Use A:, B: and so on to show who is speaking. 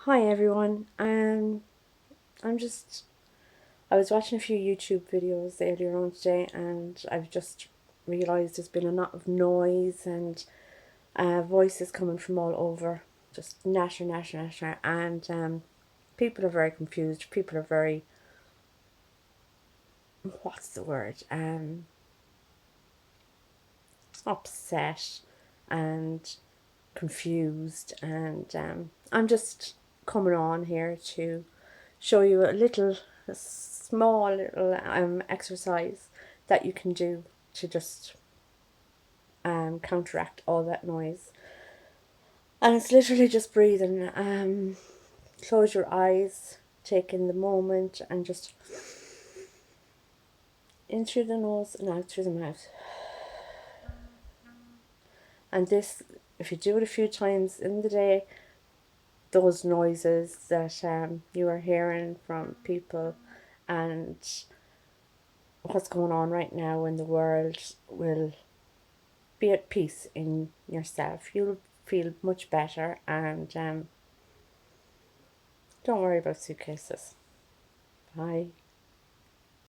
A: Hi everyone. I'm just I was watching a few YouTube videos earlier on today, and I've just realized there's been a lot of noise and voices coming from all over, just natter, natter, natter, and people are very confused. People are very, what's the word? Upset and confused, and I'm just coming on here to show you a small little exercise that you can do to just counteract all that noise. And it's literally just breathing. Close your eyes, take in the moment, and just in through the nose and out through the mouth. And this, if you do it a few times in the day, those noises that you are hearing from people and what's going on right now in the world will be at peace in yourself. You'll feel much better, and don't worry about suitcases. Bye.